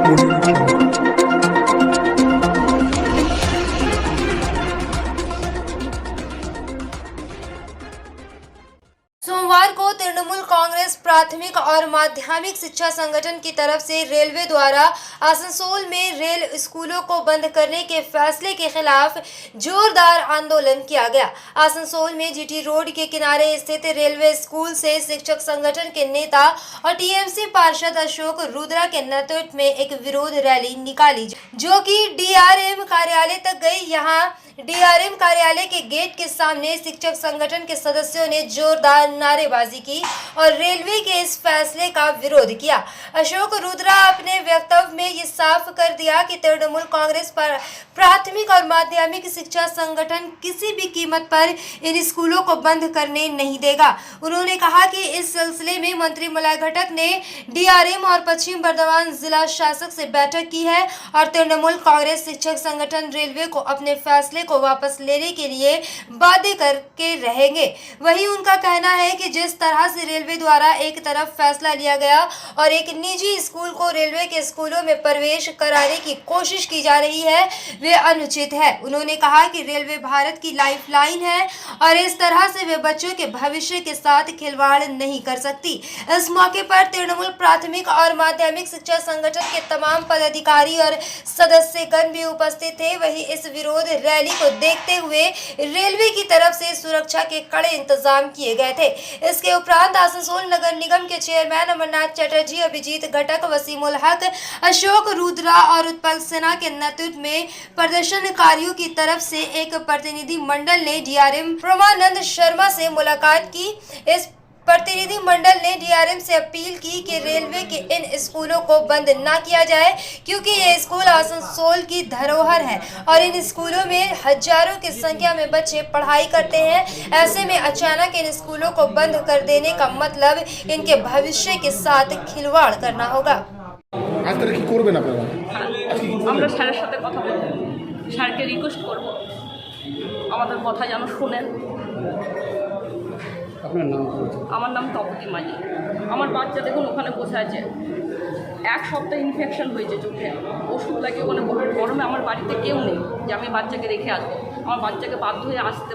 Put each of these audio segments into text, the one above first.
सोमवार को तृणमूल कांग्रेस प्राथमिक और माध्यमिक शिक्षा संगठन की तरफ से रेलवे द्वारा आसनसोल में रेल स्कूलों को बंद करने के फैसले के खिलाफ जोरदार आंदोलन किया गया। आसनसोल में जीटी रोड के किनारे स्थित रेलवे स्कूल से शिक्षक संगठन के नेता और टीएमसी पार्षद अशोक रुद्रा के नेतृत्व में एक विरोध रैली निकाली जो कि डीआरएम कार्यालय तक गई। यहाँ डीआरएम कार्यालय के गेट के सामने शिक्षक संगठन के सदस्यों ने जोरदार नारेबाजी की और रेलवे के इस फैसले का विरोध किया। अशोक रुद्रा अपने वक्तव्य में ये साफ कर दिया कि तृणमूल कांग्रेस पर प्राथमिक और माध्यमिक शिक्षा संगठन किसी भी कीमत पर इन स्कूलों को बंद करने नहीं देगा। उन्होंने कहा कि इस सिलसिले में मंत्री मलय घटक ने डीआरएम और पश्चिम बर्धमान जिला शासक से बैठक की है और तृणमूल कांग्रेस शिक्षक संगठन रेलवे को अपने फैसले को वापस लेने के लिए वादे करके रहेंगे। वहीं उनका कहना है कि जिस तरह से रेलवे द्वारा एक तरफ फैसला लिया गया और एक निजी स्कूल को रेलवे के स्कूलों में प्रवेश कराने की कोशिश की जा रही है वे अनुचित है। उन्होंने कहा कि रेलवे भारत की लाइफलाइन है और इस तरह से वे बच्चों के भविष्य के साथ खिलवाड़ नहीं कर सकती। इस मौके पर तृणमूल प्राथमिक और माध्यमिक शिक्षा संगठन के तमाम पदाधिकारी और सदस्यगण भी उपस्थित थे। वहीं इस विरोध रैली को देखते हुए रेलवे की तरफ से सुरक्षा के कड़े इंतजाम किए गए थे। इसके उपरांत आसनसोल नगर निगम के चेयरमैन अमरनाथ चटर्जी, अभिजीत घटक, वसीमुल हक, अशोक रुद्रा और उत्पल सेना के नेतृत्व में प्रदर्शनकारियों की तरफ से एक प्रतिनिधि मंडल ने डीआरएम प्रमानंद शर्मा से मुलाकात की। इस प्रतिनिधि मंडल ने डीआरएम से अपील की कि रेलवे के इन स्कूलों को बंद ना किया जाए क्योंकि ये स्कूल आसनसोल की धरोहर है और इन स्कूलों में हजारों की संख्या में बच्चे पढ़ाई करते हैं। ऐसे में अचानक इन स्कूलों को बंद कर देने का मतलब इनके भविष्य के साथ खिलवाड़ करना होगा। আমরা স্যারের সাথে কথা বলবো, স্যারকে রিকোয়েস্ট করবো আমাদের কথা যেন শোনেন। আপনার নাম? আমার নাম তপতি মাঝি। আমার বাচ্চা দেখুন ওখানে বসে আছে, এক সপ্তাহ ইনফেকশন হয়েছে চোখে, ওষুধ লাগিয়ে ওখানে গরমে আমার বাড়িতে কেউ নেই যে আমি বাচ্চাকে রেখে আসবো। আমার বাচ্চাকে বাধ্য হয়ে আসতে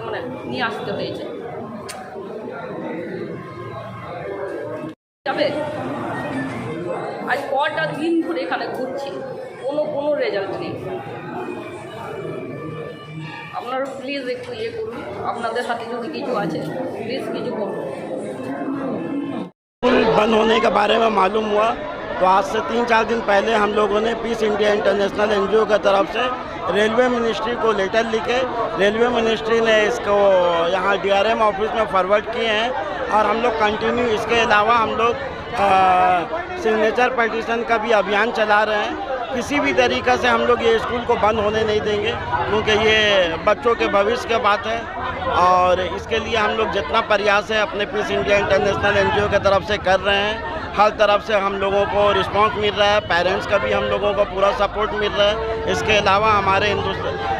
নিয়ে আসতে হয়েছে। যাবে আজ কটা দিন ধরে এখানে ঘুরছি, কোনো রেজাল্ট নেই। আপনারা প্লিজ একটু করুন, আপনাদের হাতে যদি কিছু আছে প্লিজ কিছু করুন। बंद होने के बारे में मालूम हुआ तो आज से 3-4 दिन पहले हम लोगों ने पीस इंडिया इंटरनेशनल एनजीओ की तरफ से रेलवे मिनिस्ट्री को लेटर लिखे। रेलवे मिनिस्ट्री ने इसको यहाँ डीआरएम ऑफिस में फॉरवर्ड किए हैं और हम लोग कंटिन्यू इसके अलावा हम लोग सिग्नेचर पटिशन का भी अभियान चला रहे हैं। किसी भी तरीक़े से हम लोग ये स्कूल को बंद होने नहीं देंगे क्योंकि ये बच्चों के भविष्य की बात है और इसके लिए हम लोग जितना प्रयास है अपने पीस इंडिया इंटरनेशनल एनजीओ की तरफ से कर रहे हैं। हर तरफ से हम लोगों को रिस्पांस मिल रहा है, पेरेंट्स का भी हम लोगों को पूरा सपोर्ट मिल रहा है। इसके अलावा हमारे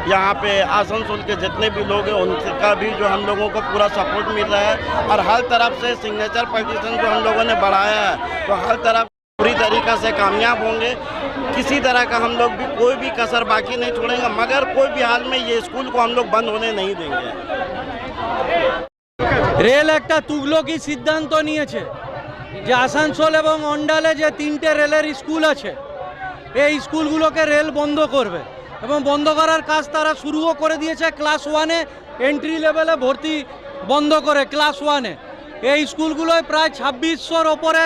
यहाँ पे आसनसोल के जितने भी लोग हैं उनका भी जो हम लोगों को पूरा सपोर्ट मिल रहा है और हर तरफ से सिग्नेचर पटिशन जो हम लोगों ने बढ़ाया है तो हर तरफ पूरी तरीक़े से कामयाब होंगे। किसी तरह का हम लोग भी कोई भी कसर बाकी नहीं छोड़ेंगे, मगर कोई भी हाल में ये स्कूल को हम लोग बंद होने नहीं देंगे। रेल একটা তুগলকি সিদ্ধান্ত নিয়েছে যে আসানসোল এবং অন্ডালে যে 3টে রেলের স্কুল আছে এই স্কুলগুলোকে রেল বন্ধ করবে এবং বন্ধ করার কাজ তারা শুরুও করে দিয়েছে। ক্লাস 1-এ এন্ট্রি লেভেলে ভর্তি বন্ধ করে ক্লাস 1-এ এই স্কুলগুলোয় প্রায় 2600-র ওপরে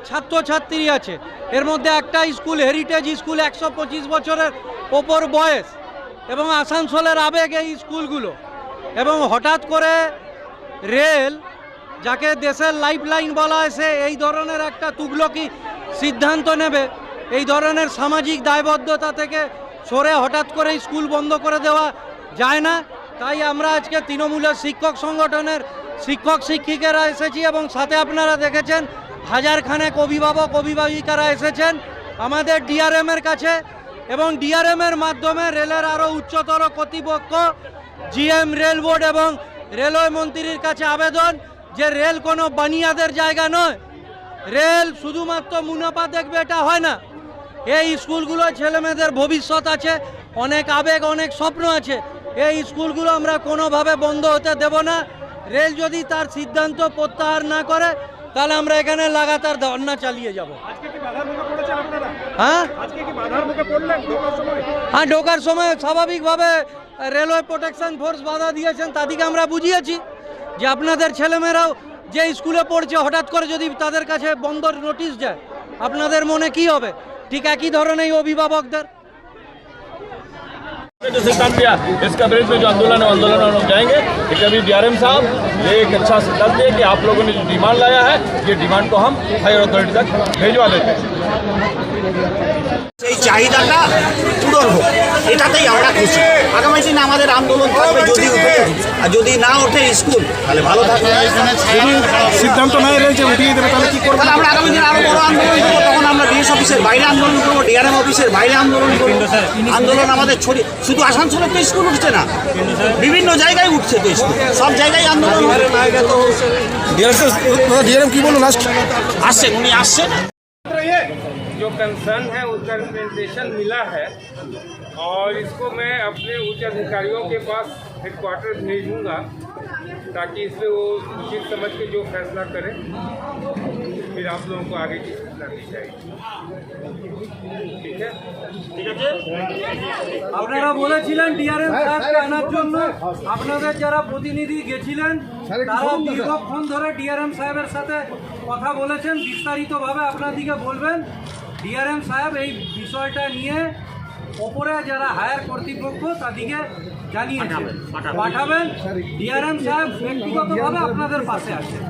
ছাত্রছাত্রী আছে। এর মধ্যে একটা স্কুল হেরিটেজ স্কুল 125 বছরের ওপর বয়স এবং আসানসোলের আবেগ এই স্কুলগুলো এবং হঠাৎ করে রেল যাকে দেশের লাইফলাইন বলা হয় সে এই ধরনের একটা তুগলকি সিদ্ধান্ত নেবে, এই ধরনের সামাজিক দায়বদ্ধতা থেকে সরে হঠাৎ করে স্কুল বন্ধ করে দেওয়া যায় না। তাই আমরা আজকে তৃণমূলের শিক্ষক সংগঠনের শিক্ষক শিক্ষিকারা এসেছি এবং সাথে আপনারা দেখেছেন হাজারখানেক অভিভাবক অভিভাবিকারা এসেছেন আমাদের ডিআরএমের কাছে এবং ডিআরএমের মাধ্যমে রেলের আরও উচ্চতর কর্তৃপক্ষ জিএম রেল বোর্ড এবং রেলওয়ে মন্ত্রীর কাছে আবেদন যে রেল কোনো বানিয়াদের জায়গা নয়, রেল শুধুমাত্র মুনাফা দেখবে এটা হয় না, এই স্কুলগুলো ছেলে মেয়েদের ভবিষ্যৎ আছে, অনেক আবেগ, অনেক স্বপ্ন আছে। এই স্কুলগুলো আমরা কোনোভাবে বন্ধ হতে দেব না। রেল যদি তার সিদ্ধান্ত প্রত্যাহার না করে তাহলে আমরা এখানে লাগাতার ধর্ণা চালিয়ে যাব। হ্যাঁ, হ্যাঁ, ঢোকার সময় স্বাভাবিকভাবে রেলওয়ে প্রোটেকশন ফোর্স বাধা দিয়েছেন, তাদেরকে আমরা বুঝিয়েছি যে আপনাদের ছেলেমেয়েরাও যে স্কুলে পড়ছে হঠাৎ করে যদি তাদের কাছে বন্ধ নোটিশ যায় আপনাদের মনে কি হবে? ঠিক একই ধরনের অভিভাবকদের जो सिद्धांत दिया इसका विरुद्ध में जो आंदोलन है आंदोलन हम लोग जाएंगे। लेकिन अभी डीआरएम साहब ये एक अच्छा सिद्धांत दिया कि आप लोगों ने जो डिमांड लाया है ये डिमांड को हम हायर अथॉरिटी तक भेजवा देते हैं। সেই চাহিদাটা পূরণ হোক, এটাতেই আমরা খুশি। আগামী দিন আমাদের আন্দোলন থাকবে, যদি উঠে আর যদি না ওঠে স্কুল তাহলে ভালো থাকবে। সিদ্ধান্ত নাই রয়েছে উঠিয়ে দেবে, তাহলে কি করবো? তাহলে আমরা আগামী দিন আরো বড় আন্দোলন করবো, তখন আমরা ডিএস অফিসের বাইরে আন্দোলন করবো, ডিআরএম অফিসের বাইরে আন্দোলন করবো। আন্দোলন আমাদের ছড়িয়ে, শুধু আসানসোলে তো স্কুল উঠছে না, বিভিন্ন জায়গায় উঠছে তো স্কুল, সব জায়গায় আন্দোলন হবে। ডিআরএম কি বলুন লাস্ট আসছেন, উনি আসছেন। जो कंसर्न है उसका रिप्रेजेंटेशन मिला है और इसको मैं अपने उच्च अधिकारियों के पास हेडक्वार्टर भेजूंगा ताकि इसमें वो उचित समझ के जो फैसला करें, फिर आप लोगों को आगे की सूचना दी जाएगी। ठीक है, আপনারা বলেছিলেন ডিআরএম সাহেবকে আনার জন্য, আপনাদের যারা প্রতিনিধি গেছিলেন তারা দীর্ঘক্ষণ ধরে ডিআরএম সাহেবের সাথে কথা বলেছেন, বিস্তারিতভাবে আপনাদেরকে বলবেন। ডিআরএম সাহেব এই বিষয়টা নিয়ে ওপরে যারা হায়ার কর্তৃপক্ষ তাদেরকে জানিয়েছেন, পাঠাবেন। ডিআরএম সাহেব ব্যক্তিগতভাবে আপনাদের পাশে আছেন।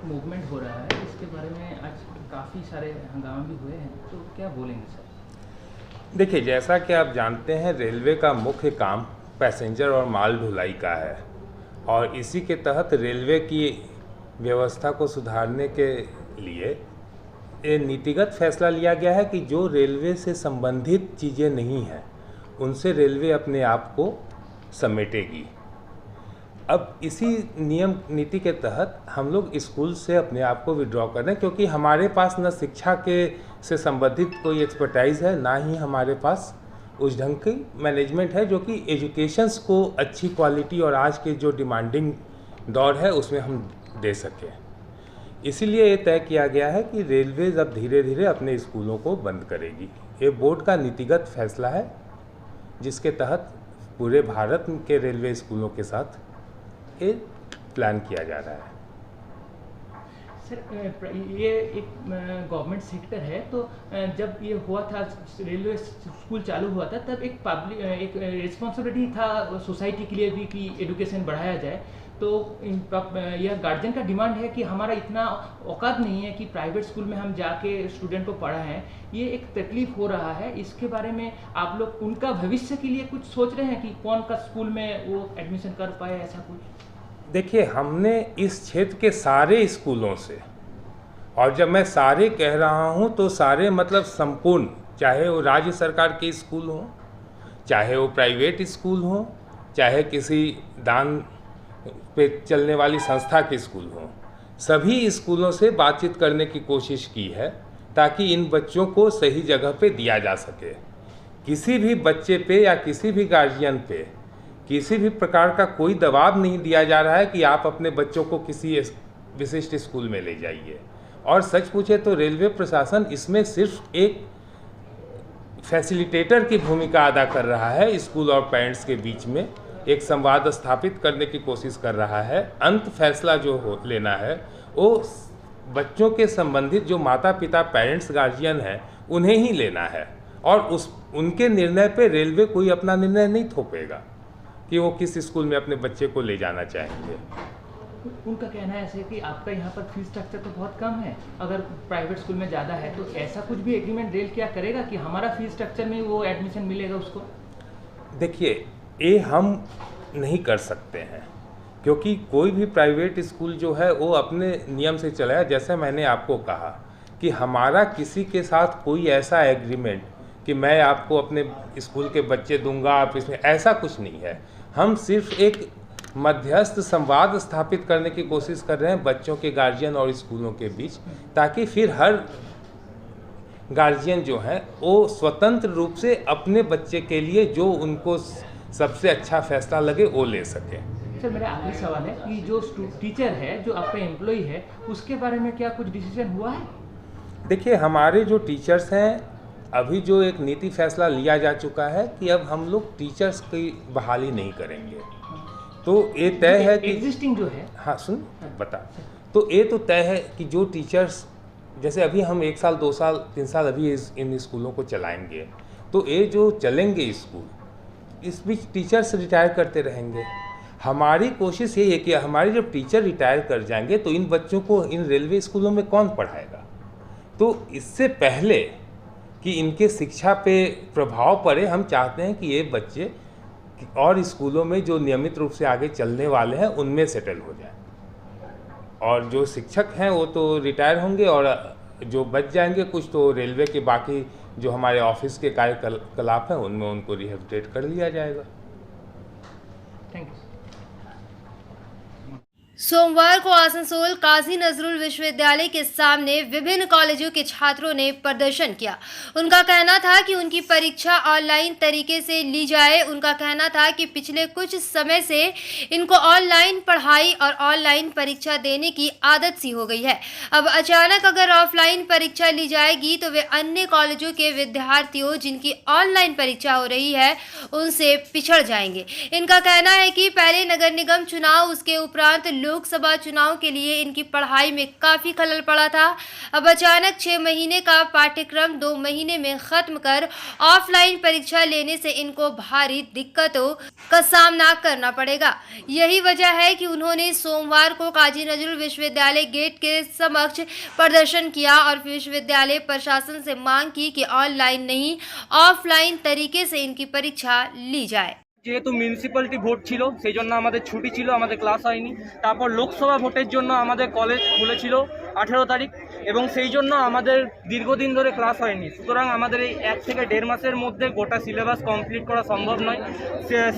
मूवमेंट हो रहा है, इसके बारे में आज काफ़ी सारे हंगामे भी हुए हैं, तो क्या बोलेंगे सर? देखिए, जैसा कि आप जानते हैं रेलवे का मुख्य काम पैसेंजर और माल ढुलाई का है और इसी के तहत रेलवे की व्यवस्था को सुधारने के लिए ये नीतिगत फैसला लिया गया है कि जो रेलवे से संबंधित चीज़ें नहीं हैं उनसे रेलवे अपने आप को समेटेगी। अब इसी नियम नीति के तहत हम लोग स्कूल से अपने आप को विड्रॉ कर रहे हैं, क्योंकि हमारे पास न शिक्षा के से संबंधित कोई एक्सपर्टाइज है, ना ही हमारे पास उस ढंग की मैनेजमेंट है जो कि एजुकेशंस को अच्छी क्वालिटी और आज के जो डिमांडिंग दौर है उसमें हम दे सकें। इसीलिए ये तय किया गया है कि रेलवे अब धीरे धीरे अपने स्कूलों को बंद करेगी। ये बोर्ड का नीतिगत फैसला है जिसके तहत पूरे भारत के रेलवे स्कूलों के साथ ये प्लान किया जा रहा है। सर, ये एक गवर्नमेंट सेक्टर है, तो जब ये हुआ था रेलवे स्कूल चालू हुआ था तब एक पब्लिक एक रिस्पॉन्सिबिलिटी था सोसाइटी के लिए भी कि एजुकेशन बढ़ाया जाए। तो यह गार्जियन का डिमांड है कि हमारा इतना औकात नहीं है कि प्राइवेट स्कूल में हम जाके स्टूडेंट को पढ़ाएं, ये एक तकलीफ हो रहा है। इसके बारे में आप लोग उनका भविष्य के लिए कुछ सोच रहे हैं कि कौन का स्कूल में वो एडमिशन कर पाए, ऐसा कुछ? देखिए, हमने इस क्षेत्र के सारे स्कूलों से, और जब मैं सारे कह रहा हूँ तो सारे मतलब संपूर्ण, चाहे वो राज्य सरकार के स्कूल हों, चाहे वो प्राइवेट स्कूल हों, चाहे किसी दान पे चलने वाली संस्था के स्कूल हों, सभी स्कूलों से बातचीत करने की कोशिश की है ताकि इन बच्चों को सही जगह पे दिया जा सके। किसी भी बच्चे पे या किसी भी गार्जियन पे किसी भी प्रकार का कोई दबाव नहीं दिया जा रहा है कि आप अपने बच्चों को किसी विशिष्ट स्कूल में ले जाइए। और सच पूछे तो रेलवे प्रशासन इसमें सिर्फ एक फैसिलिटेटर की भूमिका अदा कर रहा है, स्कूल और पेरेंट्स के बीच में एक संवाद स्थापित करने की कोशिश कर रहा है। अंत फैसला जो लेना है वो बच्चों के संबंधित जो माता पिता पेरेंट्स गार्जियन हैं उन्हें ही लेना है और उनके निर्णय पे रेलवे कोई अपना निर्णय नहीं थोपेगा कि वो किस स्कूल में अपने बच्चे को ले जाना चाहेंगे। उनका कहना है ऐसे कि आपका यहाँ पर फीस स्ट्रक्चर तो बहुत कम है, अगर प्राइवेट स्कूल में ज़्यादा है तो ऐसा कुछ भी एग्रीमेंट रेल क्या करेगा कि हमारा फीस स्ट्रक्चर में वो एडमिशन मिलेगा उसको? देखिए, ये हम नहीं कर सकते हैं क्योंकि कोई भी प्राइवेट स्कूल जो है वो अपने नियम से चलाया। जैसे मैंने आपको कहा कि हमारा किसी के साथ कोई ऐसा एग्रीमेंट कि मैं आपको अपने स्कूल के बच्चे दूंगा आप इसमें, ऐसा कुछ नहीं है। हम सिर्फ एक मध्यस्थ संवाद स्थापित करने की कोशिश कर रहे हैं बच्चों के गार्जियन और स्कूलों के बीच, ताकि फिर हर गार्जियन जो है वो स्वतंत्र रूप से अपने बच्चे के लिए जो उनको सबसे अच्छा फैसला लगे वो ले सके। सर मेरा आखिरी सवाल है कि जो टीचर है, जो आपका एम्प्लॉय है, उसके बारे में क्या कुछ डिसीजन हुआ है? देखिए, हमारे जो टीचर्स हैं, अभी जो एक नीति फैसला लिया जा चुका है कि अब हम लोग टीचर्स की बहाली नहीं करेंगे। तो ये तय है कि एग्जिस्टिंग जो है, हाँ सुन बता, तो ये तो तय है कि जो टीचर्स, जैसे अभी हम 1 साल 2 साल 3 साल अभी इन स्कूलों को चलाएंगे, तो ये जो चलेंगे स्कूल, इस बीच टीचर्स रिटायर करते रहेंगे। हमारी कोशिश ये है कि हमारे जब टीचर रिटायर कर जाएंगे तो इन बच्चों को इन रेलवे स्कूलों में कौन पढ़ाएगा। तो इससे पहले कि इनके शिक्षा पे प्रभाव पड़े, हम चाहते हैं कि ये बच्चे और स्कूलों में जो नियमित रूप से आगे चलने वाले हैं उनमें सेटल हो जाए, और जो शिक्षक हैं वो तो रिटायर होंगे और जो बच जाएंगे कुछ तो रेलवे के बाकी जो हमारे ऑफिस के कार्यकलाप हैं उनमें उनको रिहेबिलिटेट कर लिया जाएगा। Thank you. सोमवार को आसनसोल काजी नजरुल विश्वविद्यालय के सामने विभिन्न कॉलेजों के छात्रों ने प्रदर्शन किया। उनका कहना था कि उनकी परीक्षा ऑनलाइन तरीके से ली जाए। उनका कहना था कि पिछले कुछ समय से इनको ऑनलाइन पढ़ाई और ऑनलाइन परीक्षा देने की आदत सी हो गई है। अब अचानक अगर ऑफलाइन परीक्षा ली जाएगी तो वे अन्य कॉलेजों के विद्यार्थियों जिनकी ऑनलाइन परीक्षा हो रही है उनसे पिछड़ जाएंगे। इनका कहना है कि पहले नगर निगम चुनाव, उसके उपरांत लोकसभा चुनाव के लिए इनकी पढ़ाई में काफी खलल पड़ा था। अब अचानक 6 महीने का पाठ्यक्रम 2 महीने में खत्म कर ऑफलाइन परीक्षा लेने से इनको भारी दिक्कतों का सामना करना पड़ेगा। यही वजह है कि उन्होंने सोमवार को काजी नजरुल विश्वविद्यालय गेट के समक्ष प्रदर्शन किया और विश्वविद्यालय प्रशासन से मांग की कि ऑनलाइन नहीं ऑफलाइन तरीके से इनकी परीक्षा ली जाए। যেহেতু মিউনিসিপ্যালিটি ভোট ছিল সেই জন্য আমাদের ছুটি ছিল, আমাদের ক্লাস হয়নি। তারপর লোকসভা ভোটের জন্য আমাদের কলেজ খুলেছিল 18 তারিখ এবং সেই জন্য আমাদের দীর্ঘদিন ধরে ক্লাস হয়নি। সুতরাং আমাদের এই 1 থেকে 1.5 মাসের মধ্যে গোটা সিলেবাস কমপ্লিট করা সম্ভব নয়।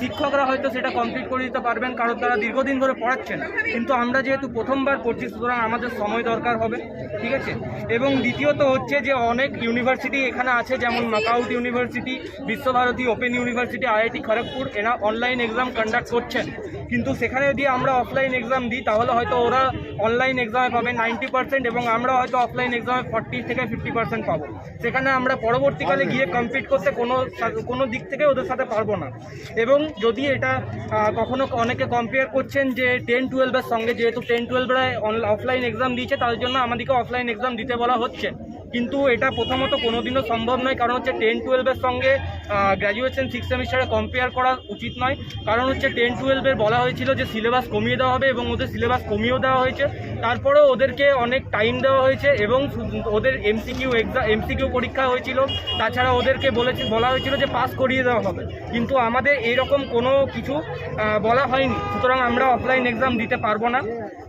শিক্ষকরা হয়তো সেটা কমপ্লিট করে দিতে পারবেন কারণ তারা দীর্ঘদিন ধরে পড়াচ্ছেন, কিন্তু আমরা যেহেতু প্রথমবার পড়ছি সুতরাং আমাদের সময় দরকার হবে, ঠিক আছে। এবং দ্বিতীয়ত হচ্ছে যে অনেক ইউনিভার্সিটি এখানে আছে, যেমন MAKAUT university, Visvabharati open university, IIT Kharagpur, এরা অনলাইন এক্সাম কন্ডাক্ট করছেন। কিন্তু সেখানে যদি আমরা অফলাইন এক্সাম দিই তাহলে হয়তো ওরা অনলাইন এক্সামে পাবে 90% এবং আমরা হয়তো অফলাইন এক্সামে 40 থেকে 50% পাবো। সেখানে আমরা পরবর্তীকালে গিয়ে কম্পিট করতে কোনো দিক থেকে ওদের সাথে পারবো না। এবং যদি এটা কখনো অনেকে কম্পেয়ার করছেন যে 10-12 এর সঙ্গে, যেহেতু 10-12 অফলাইন এক্সাম দিয়েছে তাদের জন্য আমাদেরকে অফলাইন এক্সাম দিতে বলা হচ্ছে, কিন্তু এটা প্রথমত কোনোদিনও সম্ভব নয়। কারণ হচ্ছে 10-12 এর সঙ্গে গ্র্যাজুয়েশন 6 সেমিস্টারে কম্পেয়ার করা উচিত নয়। কারণ হচ্ছে 10-12 এর বলা হয়েছিল যে সিলেবাস কমিয়ে দেওয়া হবে এবং ওদের সিলেবাস কমিয়েও দেওয়া হয়েছে। তারপরেও ওদেরকে অনেক টাইম দেওয়া হয়েছে এবং ওদের এমসিকিউ পরীক্ষা হয়েছিল। তাছাড়া ওদেরকে বলা হয়েছিল যে পাস করিয়ে দেওয়া হবে, কিন্তু আমাদের এইরকম কোনো কিছু বলা হয়নি। সুতরাং আমরা অফলাইন এক্সাম দিতে পারবো না,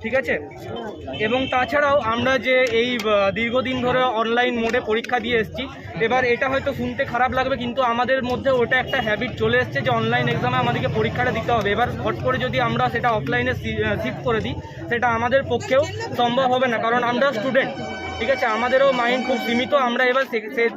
ঠিক আছে। এবং তাছাড়াও আমরা যে এই দীর্ঘদিন ধরে অনলাইন মোডে পরীক্ষা দিয়ে এসেছি, এবার এটা হয়তো শুনতে খারাপ লাগবে কিন্তু আমাদের মধ্যে ওটা একটা হ্যাবিট চলে এসছে যে অনলাইন এক্সামে আমাদেরকে পরীক্ষাটা দিতে হবে। এবার হট করে যদি আমরা সেটা অফলাইনে শিফট করে দিই সেটা আমাদের পক্ষেও সম্ভব হবে না, কারণ আমরা স্টুডেন্ট, ঠিক আছে, আমাদেরও মাইন্ড খুব সীমিত। আমরা এবার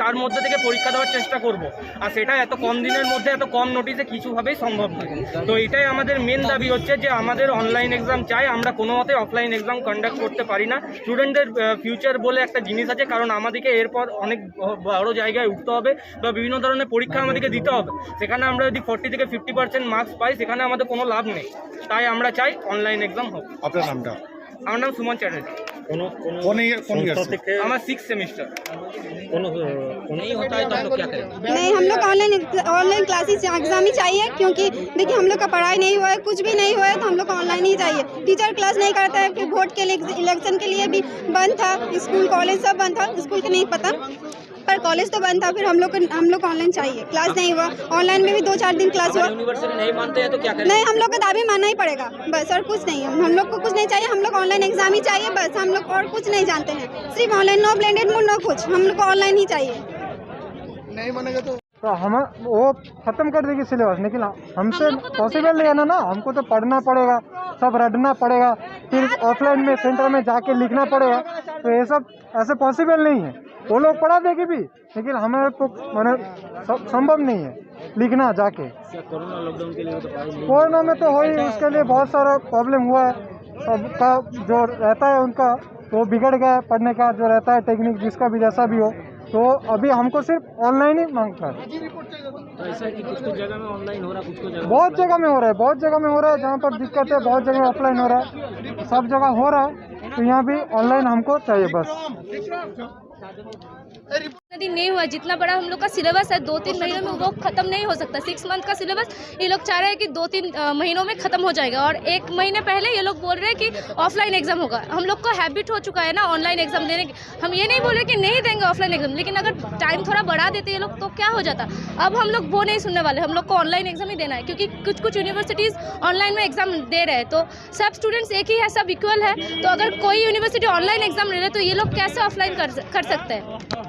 তার মধ্যে থেকে পরীক্ষা দেওয়ার চেষ্টা করব, আর সেটা এত কম দিনের মধ্যে এত কম নোটিসে কিছুভাবেই সম্ভব নয়। তো এটাই আমাদের মেন দাবি হচ্ছে যে আমাদের অনলাইন এক্সাম চাই, আমরা কোনো মতে অফলাইন এক্সাম কন্ডাক্ট করতে পারি না। স্টুডেন্টদের ফিউচার বলে একটা জিনিস আছে, কারণ আমাদেরকে এরপর অনেক বড় জায়গায় উঠতে হবে বা বিভিন্ন ধরনের পরীক্ষা আমাদেরকে দিতে হবে। সেখানে আমরা যদি 40 থেকে 50% মার্কস পাই সেখানে আমাদের কোনো লাভ নেই। তাই আমরা চাই অনলাইন এক্সাম হোক। আপনার নামটা? আমার নাম সুমন চ্যাটার্জি। हमारा 6 सेमिस्टर नहीं होता है तो हम लोग क्या करें? नहीं, हम लोग ऑनलाइन क्लासेस एग्जाम ही चाहिए, क्योंकि देखिए हम लोग का पढ़ाई नहीं हुआ है, कुछ भी नहीं हुआ है, तो हम लोग को ऑनलाइन ही चाहिए। टीचर क्लास नहीं करता है, फिर वोट के लिए इलेक्शन के लिए भी बंद था, स्कूल कॉलेज सब बंद था, स्कूल के नहीं पता पर कॉलेज तो बंद था। फिर हम लोग ऑनलाइन चाहिए, क्लास नहीं हुआ। ऑनलाइन में भी 2-4 दिन क्लास हुआ। यूनिवर्सिटी नहीं मानते हैं तो क्या करें? नहीं, हम लोग का दाबी मानना ही पड़ेगा बस, और कुछ नहीं है। हम लोग को कुछ नहीं चाहिए, हम लोग ऑनलाइन एग्जाम ही चाहिए बस। हम लोग और कुछ नहीं जानते हैं, सिर्फ online, no blended mode, no कुछ, हम लोग को ऑनलाइन ही चाहिए। नहीं मानेगा तो तो हम वो ख़त्म कर देगी सिलेबस, लेकिन हमसे पॉसिबल नहीं है ना, हमको तो पढ़ना पड़ेगा, सब रटना पड़ेगा, फिर ऑफलाइन में सेंटर में जाके लिखना पड़ेगा, तो ये सब ऐसे पॉसिबल नहीं है। वो लोग पढ़ा देगी भी, लेकिन हमें तो मैंने संभव नहीं है लिखना जाके। कोरोना लॉकडाउन के लिए तो कोरोना में तो हो ही, उसके लिए बहुत सारा प्रॉब्लम हुआ है, सबका जो रहता है उनका वो बिगड़ गया है, पढ़ने का जो रहता है टेक्निक जिसका भी जैसा भी हो, तो अभी हमको सिर्फ ऑनलाइन ही मांगता है। तो ऐसा है कि कुछ जगह में ऑनलाइन हो रहा है, कुछ जगह बहुत जगह में हो रहा है, बहुत जगह में हो रहा है, जहाँ पर दिक्कत है बहुत जगह ऑफलाइन हो रहा है, सब जगह हो रहा है, तो यहाँ भी ऑनलाइन हमको चाहिए बस। नहीं हुआ, जितना बड़ा हम लोग का सिलेबस है 2-3 महीनों में वो खत्म नहीं हो सकता। 6 मंथ का सिलेबस ये लोग चाह रहे हैं कि 2-3 महीनों में खत्म हो जाएगा, और 1 महीने पहले ये लोग बोल रहे हैं कि ऑफलाइन एग्जाम होगा। हम लोग को हैबिट हो चुका है ना ऑनलाइन एग्जाम देने की, हम ये नहीं बोल रहे कि नहीं देंगे ऑफलाइन एग्जाम, लेकिन अगर टाइम थोड़ा बढ़ा देते ये लोग तो क्या हो जाता। अब हम लोग वो नहीं सुनने वाले, हम लोग को ऑनलाइन एग्जाम ही देना है, क्योंकि कुछ यूनिवर्सिटीज़ ऑनलाइन में एग्जाम दे रहे हैं, तो सब स्टूडेंट्स एक ही है, सब इक्वल है। तो अगर कोई यूनिवर्सिटी ऑनलाइन एग्जाम ले रहे तो ये लोग कैसे ऑफलाइन कर सकते हैं।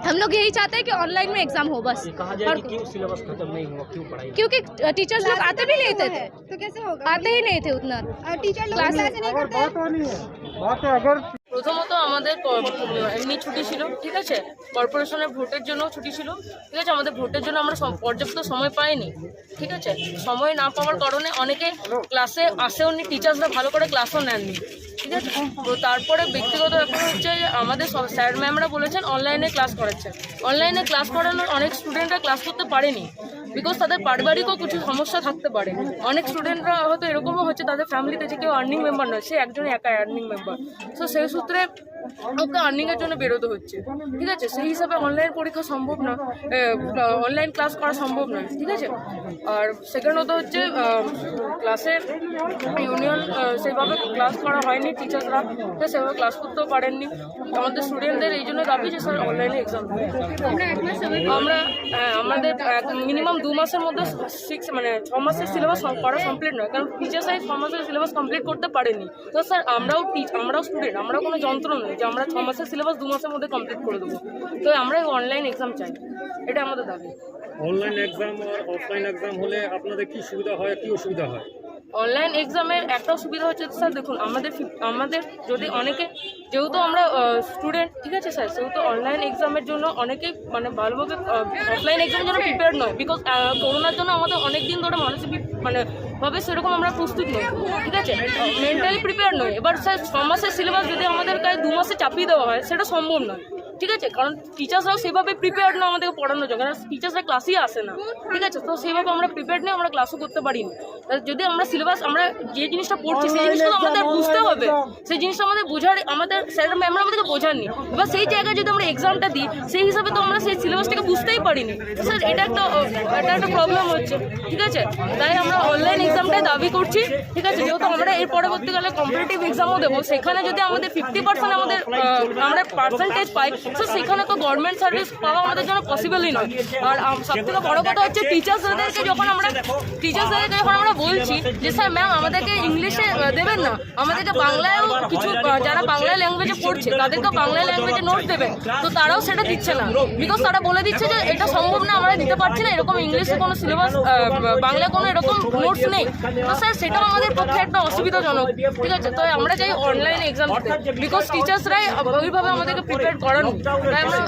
हम लोग यही चाहते हैं कि ऑनलाइन में एग्जाम हो बस। कहा जाए कि क्यों सिलेबस खत्म नहीं हुआ, क्यों पढ़ाई? क्योंकि टीचर्स लोग आते भी नहीं थे, तो कैसे होगा? आते ही नहीं थे उतना, टीचर लोग क्लास ऐसे नहीं करते अगर প্রথমত আমাদের এমনি ছুটি ছিল, ঠিক আছে, কর্পোরেশনের ভোটের জন্য ছুটি ছিল, ঠিক আছে, আমাদের ভোটের জন্য আমরা পর্যাপ্ত সময় পাইনি, ঠিক আছে, সময় না পাওয়ার কারণে অনেকে ক্লাসে আসেও নি, টিচার্সরা ভালো করে ক্লাসও নেননি, ঠিক আছে। তো তারপরে ব্যক্তিগত ব্যাপার হচ্ছে যে আমাদের স্যার ম্যামরা বলেছেন অনলাইনে ক্লাস করাচ্ছেন, অনলাইনে ক্লাস করানোর অনেক স্টুডেন্টরা ক্লাস করতে পারেনি, বিকজ তাদের পারিবারিকও কিছু সমস্যা থাকতে পারে। অনেক স্টুডেন্টরা হয়তো এরকমও হচ্ছে তাদের ফ্যামিলিতে যে কেউ আর্নিং মেম্বার নয়, সে একজন একা আর্নিং মেম্বার, তো সেই সূত্রে ওকে আর্নিংয়ের জন্য বেরোতে হচ্ছে, ঠিক আছে। সেই হিসাবে অনলাইন পরীক্ষা সম্ভব না, অনলাইন ক্লাস করা সম্ভব নয়, ঠিক আছে। আর সেকেন্ডত হচ্ছে ক্লাসে ইউনিয়ন সেভাবে ক্লাস করা হয়নি, টিচার্সরা সেভাবে ক্লাস করতেও পারেননি। আমাদের স্টুডেন্টদের এই জন্য দাবি যে স্যার অনলাইনে এক্সাম আমরা আমাদের মিনিমাম 2 মাসের মধ্যে 6 মাসের সিলেবাস করা কমপ্লিট নয়, কারণ টিচার্সরাই 6 মাসের সিলেবাস কমপ্লিট করতে পারেনি। তো স্যার আমরাও স্টুডেন্ট, আমরাও কোনো যন্ত্র নয় যে আমরা 6 মাসের সিলেবাস 2 মাসের মধ্যে কমপ্লিট করে দেবো। তো আমরা অনলাইন এক্সাম চাই, এটা আমাদের দাবি। অনলাইন এক্সাম আর অফলাইন এক্সাম হলে আপনাদের কি সুবিধা হয়, কি অসুবিধা হয়? অনলাইন এক্সামের একটা সুবিধা হচ্ছে স্যার দেখুন, আমাদের যদি অনেকে, যেহেতু আমরা স্টুডেন্ট, ঠিক আছে স্যার, সেহেতু অনলাইন এক্সামের জন্য অনেকেই ভালোভাবে অফলাইন এক্সামের জন্য প্রিপেয়ার নয়, বিকজ করোনার জন্য আমাদের অনেক দিন ধরে মানসিক ভাবে সেরকম আমরা প্রস্তুত নই, ঠিক আছে, মেন্টালি প্রিপেয়ার নই। এবার স্যার 6 মাসের সিলেবাস যদি আমাদের গায়ে 2 মাসে চাপিয়ে দেওয়া হয় সেটা সম্ভব নয়, ঠিক আছে, কারণ টিচার্সরাও সেভাবে প্রিপেয়ার্ড না আমাদেরকে পড়ানোর জন্য, কারণ টিচার্সরা ক্লাসই আসে না, ঠিক আছে। তো সেইভাবে আমরা প্রিপেয়ার্ড নেই, আমরা ক্লাসও করতে পারিনি। যদি আমরা সিলেবাস, আমরা যে জিনিসটা পড়ছি সেই জিনিসটা আমাদের বুঝতে হবে, সেই জিনিসটা আমাদের বোঝার, আমাদের স্যার ম্যামরা আমাদেরকে বোঝাননি। এবার সেই জায়গায় যদি আমরা এক্সামটা দিই সেই হিসাবে তো আমরা সেই সিলেবাসটাকে বুঝতেই পারিনি, স্যার এটা একটা প্রবলেম হচ্ছে, ঠিক আছে। তাই আমরা অনলাইন এক্সামটাই দাবি করছি, ঠিক আছে, যেহেতু আমরা এর পরবর্তীকালে কম্পিটিটিভ এক্সামও দেবো, সেখানে যদি আমাদের 50% আমরা পার্সেন্টেজ পাই, তো সেখানে তো গভর্নমেন্ট সার্ভিস পাওয়া আমাদের জন্য পসিবলই নয়। আর সবথেকে বড় কথা হচ্ছে টিচার্সদেরকে যখন আমরা বলছি যে স্যার ম্যাম আমাদেরকে ইংলিশে দেবেন না, আমাদেরকে বাংলায়ও কিছু, যারা বাংলা ল্যাঙ্গুয়েজে পড়ছে তাদেরকে বাংলা ল্যাঙ্গুয়েজে নোটস দেবেন, তো তারাও সেটা দিচ্ছে না, বিকজ তারা বলে দিচ্ছে যে এটা সম্ভব না, আমরা দিতে পারছি না, এরকম ইংলিশে কোনো সিলেবাস, বাংলা কোনো এরকম নোটস নেই। তো স্যার সেটাও আমাদের পক্ষে একটা অসুবিধাজনক, ঠিক আছে। তো আমরা চাই অনলাইনে এক্সাম দিতে, বিকজ টিচার্সরাই ওইভাবে আমাদেরকে প্রিপেয়ার করানো। তাই আমরা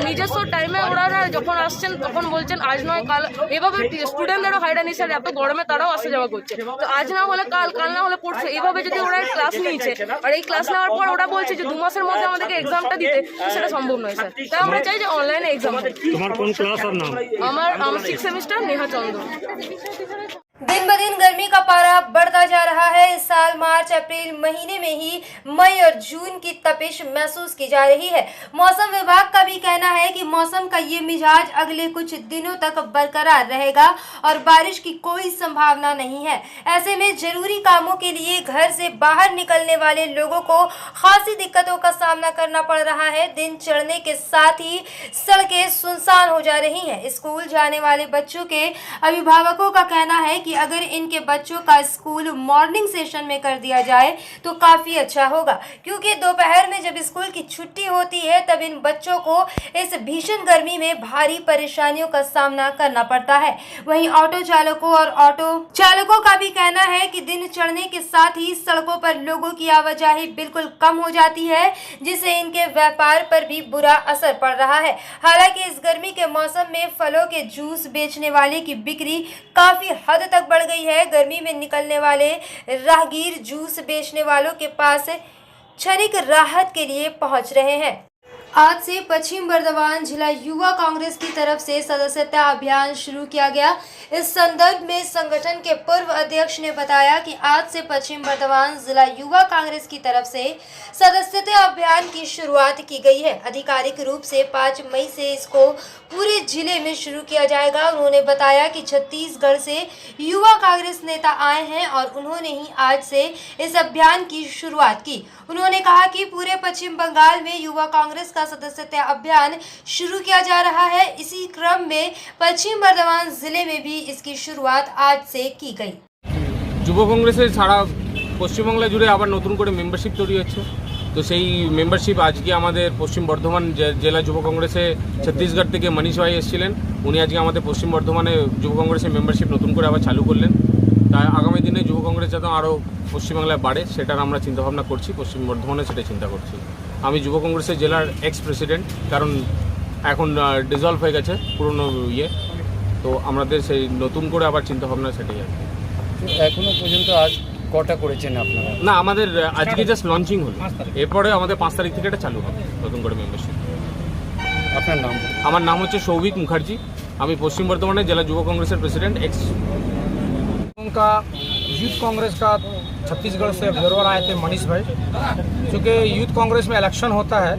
নিজস্ব টাইমে ওরা যখন আসছেন তখন বলছেন আজ নয় কাল, এভাবে স্টুডেন্টদেরও হয়রানি, স্যার এত গরমে তারাও আসা যাওয়া করছে, তো আজ না হলে কাল, কাল না হলে পরশু, এইভাবে যদি ওরা ক্লাস নিয়েছে আর এই ক্লাস নেওয়ার পর ওরা বলছে যে 2 মাসের মধ্যে আমাদেরকে এক্সামটা দিতে, সেটা সম্ভব নয় স্যার। তাই আমরা চাই যে অনলাইনে এক্সাম। তোমার কোন ক্লাস আর নাম? আমার 6 সেমিস্টার, নেহা চন্দ্র। दिन ब दिन गर्मी का पारा बढ़ता जा रहा है। इस साल मार्च अप्रैल महीने में ही मई और जून की तपिश महसूस की जा रही है। मौसम विभाग का भी कहना है कि मौसम का ये मिजाज अगले कुछ दिनों तक बरकरार रहेगा और बारिश की कोई संभावना नहीं है। ऐसे में जरूरी कामों के लिए घर से बाहर निकलने वाले लोगों को खासी दिक्कतों का सामना करना पड़ रहा है। दिन चढ़ने के साथ ही सड़कें सुनसान हो जा रही हैं। स्कूल जाने वाले बच्चों के अभिभावकों का कहना है कि अगर इनके बच्चों का स्कूल मॉर्निंग सेशन में कर दिया जाए तो काफ़ी अच्छा होगा, क्योंकि दोपहर में जब स्कूल की छुट्टी होती है तब इन बच्चों को इस भीषण गर्मी में भारी परेशानियों का सामना करना पड़ता है। वहीं ऑटो चालकों और ऑटो चालकों का भी कहना है कि दिन चढ़ने के साथ ही सड़कों पर लोगों की आवाजाही बिल्कुल कम हो जाती है, जिससे इनके व्यापार पर भी बुरा असर पड़ रहा है। हालांकि इस गर्मी के मौसम में फलों के जूस बेचने वाले की बिक्री काफी हद तक बढ़ गई है। गर्मी में निकलने वाले राहगीर जूस बेचने वालों के पास क्षणिक राहत के लिए पहुंच रहे हैं। आज से पश्चिम बर्धमान जिला युवा कांग्रेस की तरफ से सदस्यता अभियान शुरू किया गया। इस संदर्भ में संगठन के पूर्व अध्यक्ष ने बताया कि आज से पश्चिम बर्धमान जिला युवा कांग्रेस की तरफ से सदस्यता अभियान की शुरुआत की गई है। आधिकारिक रूप से 5 मई से इसको पूरे जिले में शुरू किया जाएगा। उन्होंने बताया कि छत्तीसगढ़ से युवा कांग्रेस नेता आए हैं और उन्होंने ही आज से इस अभियान की शुरुआत की। उन्होंने कहा कि पूरे पश्चिम बंगाल में युवा कांग्रेस का सदस्यता अभियान शुरू किया जा रहा है। इसी क्रम में पश्चिम बर्धमान जिले में भी इसकी शुरुआत आज से की गई। যুব কংগ্রেসের সারা পশ্চিমবাংলা জুড়ে আবার নতুন করে মেম্বারশিপ তৈরি হচ্ছে, তো সেই মেম্বারশিপ আজকে আমাদের পশ্চিম বর্ধমান জেলা যুব কংগ্রেসে ছত্তিশগড় থেকে মনীষ ভাই এসেছিলেন। উনি আজকে আমাদের পশ্চিম বর্ধমানে যুব কংগ্রেসের মেম্বারশিপ নতুন করে আবার চালু করলেন। তাই আগামী দিনে যুব কংগ্রেস যাতে আরও পশ্চিমবাংলায় বাড়ে সেটার আমরা চিন্তাভাবনা করছি, পশ্চিম বর্ধমানে সেটা চিন্তা করছি। আমি যুব কংগ্রেসের জেলার এক্স প্রেসিডেন্ট, কারণ এখন ডিজলভ হয়ে গেছে পুরনো ইয়ে, তো আমাদের সেই নতুন করে আবার চিন্তাভাবনা সেটাই আছে। এখনো পর্যন্ত আজ কটা করেছেন আপনারা? না, আমাদের আজকে জাস্ট লঞ্চিং হলো, এরপরে আমাদের 5 তারিখ থেকে এটা চালু হবে নতুন করে মেম্বারশিপ। আপনার নাম? আমার নাম হচ্ছে সৌভিক মুখার্জি, আমি পশ্চিম বর্ধমানের জেলা যুব কাंग्रेस प्रेसिडेंट एक्स। उनका यूथ कांग्रेस का छत्तीसगढ़ से ऑब्जर्वर आए थे मनीष भाई। चूँकि यूथ कांग्रेस में इलेक्शन होता है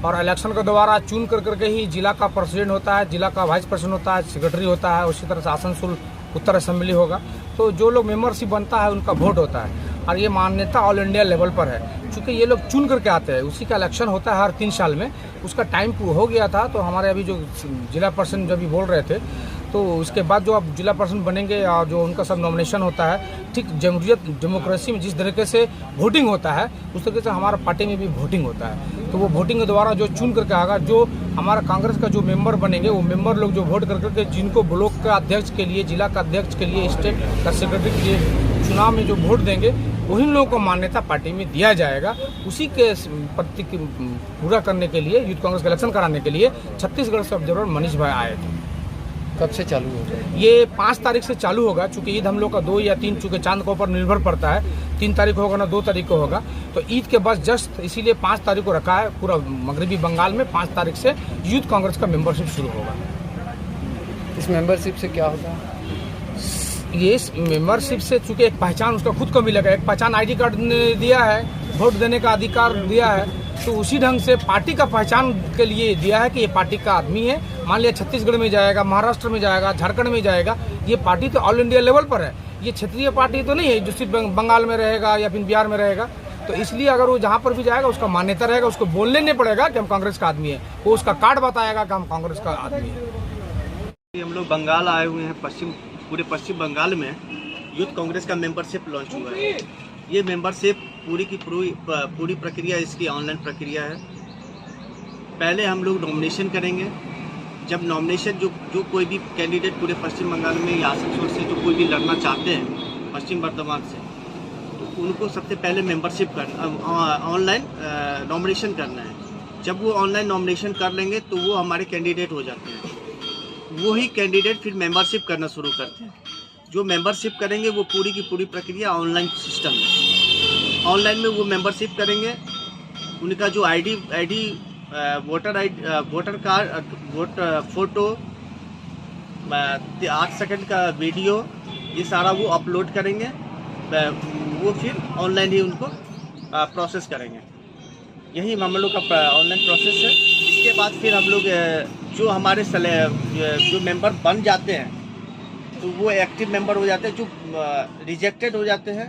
और इलेक्शन के द्वारा चुन कर करके ही जिला का प्रेसिडेंट होता है, जिला का वाइस प्रेसिडेंट होता है, सेक्रेटरी होता है। उसी तरह से आसनसोल उत्तर असेंबली होगा, तो जो लोग मेंबरशिप बनता है उनका वोट होता है और ये मान्यता ऑल इंडिया लेवल पर है। चूँकि ये लोग चुन करके आते हैं, उसी का इलेक्शन होता है हर 3 साल में। उसका टाइम हो गया था, तो हमारे अभी जो जिला पर्सन जब भी बोल रहे थे, तो उसके बाद जो अब जिला पर्सन बनेंगे और जो उनका सब नॉमिनेशन होता है, ठीक जमहूरियत डेमोक्रेसी में जिस तरीके से वोटिंग होता है उस तरीके से हमारा पार्टी में भी वोटिंग होता है। तो वो वोटिंग के द्वारा जो चुन करके आएगा, जो हमारा कांग्रेस का जो मेंबर बनेंगे वो मेंबर लोग जो वोट कर करके जिनको ब्लॉक का अध्यक्ष के लिए, जिला का अध्यक्ष के लिए, स्टेट का सेक्रेटरी के लिए चुनाव में जो वोट देंगे वही लोगों को मान्यता पार्टी में दिया जाएगा। उसी के प्रति पूरा करने के लिए यूथ कांग्रेस का इलेक्शन कराने के लिए छत्तीसगढ़ से ऑब्जर्वर मनीष भाई आए थे। कब से चालू होगा? ये 5 तारीख से चालू होगा, चूँकि ईद हम लोग का 2 या 3, चूँकि चांद के ऊपर निर्भर पड़ता है, 3 तारीख होगा ना 2 तारीख को होगा, तो ईद के बाद जस्ट इसीलिए 5 तारीख को रखा है। पूरा मगरबी बंगाल में 5 तारीख से यूथ कांग्रेस का मेंबरशिप शुरू होगा। इस मेंबरशिप से क्या होगा? ये इस मेंबरशिप से चूँकि एक पहचान उसका खुद को मिलेगा, एक पहचान ID कार्ड ने दिया है, वोट देने का अधिकार दिया है, तो उसी ढंग से पार्टी का पहचान के लिए दिया है कि ये पार्टी का आदमी है। मान लिया छत्तीसगढ़ में जाएगा, महाराष्ट्र में जाएगा, झारखंड में जाएगा, ये पार्टी तो ऑल इंडिया लेवल पर है, ये क्षेत्रीय पार्टी तो नहीं है जो सिर्फ बंगाल में रहेगा या फिर बिहार में रहेगा। तो इसलिए अगर वो जहाँ पर भी जाएगा उसका मान्यता रहेगा, उसको बोलने नहीं पड़ेगा कि हम कांग्रेस का आदमी है, वो उसका कार्ड बताएगा कि हम कांग्रेस का आदमी है। हम लोग बंगाल आए हुए हैं, पूरे पश्चिम बंगाल में यूथ कांग्रेस का मेंबरशिप लॉन्च हुआ है। ये मेंबरशिप पूरी प्रक्रिया इसकी ऑनलाइन प्रक्रिया है। पहले हम लोग नॉमिनेशन करेंगे। जब नॉमिनेशन जो कोई भी कैंडिडेट पूरे पश्चिम बंगाल में या आसनसोल से जो कोई भी लड़ना चाहते हैं पश्चिम बर्धमान से, तो उनको सबसे पहले मेंबरशिप करना, ऑनलाइन नॉमिनेशन करना है। जब वो ऑनलाइन नॉमिनेशन कर लेंगे तो वो हमारे कैंडिडेट हो जाते हैं। वो ही कैंडिडेट फिर मेंबरशिप करना शुरू करते हैं। जो मेंबरशिप करेंगे वो पूरी की पूरी प्रक्रिया ऑनलाइन सिस्टम में, ऑनलाइन में वो मेंबरशिप करेंगे। उनका जो ID voter card, photo, 8 second का वीडियो, ये सारा वो अपलोड करेंगे। वो फिर ऑनलाइन ही उनको प्रोसेस करेंगे। यही हम लोग का ऑनलाइन प्रोसेस है। इसके बाद फिर हम लोग जो हमारे जो मेंबर बन जाते हैं तो वो एक्टिव मेंबर हो जाते हैं। जो रिजेक्टेड हो जाते हैं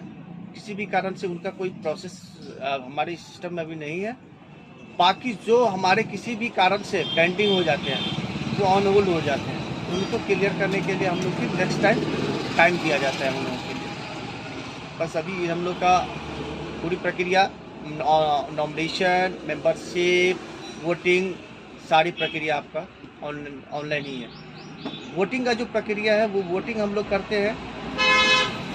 किसी भी कारण से, उनका कोई प्रोसेस हमारे सिस्टम में अभी नहीं है। बाकी जो हमारे किसी भी कारण से पेंडिंग हो जाते हैं, वो ऑन होल्ड हो जाते हैं, उनको क्लियर करने के लिए हम लोग फिर नेक्स्ट टाइम टाइम दिया जाता है हम लोगों के लिए। बस अभी हम लोग का पूरी प्रक्रिया नॉमिनेशन, मेंबरशिप, वोटिंग, सारी प्रक्रिया आपका ऑनलाइन ही है। वोटिंग का जो प्रक्रिया है वो वोटिंग हम लोग करते हैं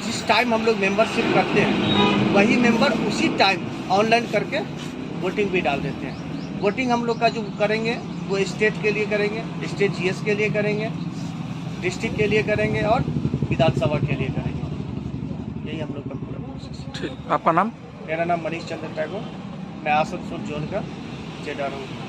जिस टाइम हम लोग मेंबरशिप करते हैं वही मेंबर उसी टाइम ऑनलाइन करके वोटिंग भी डाल देते हैं। वोटिंग हम लोग का जो करेंगे वो स्टेट के लिए करेंगे, स्टेट जीएस के लिए करेंगे, डिस्ट्रिक्ट के लिए करेंगे और विधानसभा के लिए करेंगे। यही हम लोग का पूरा प्रोसेस। ठीक, आपका नाम? मेरा नाम मनीष चंद्र टैगोर, मैं आसनसोल जोन का जेडर हूँ।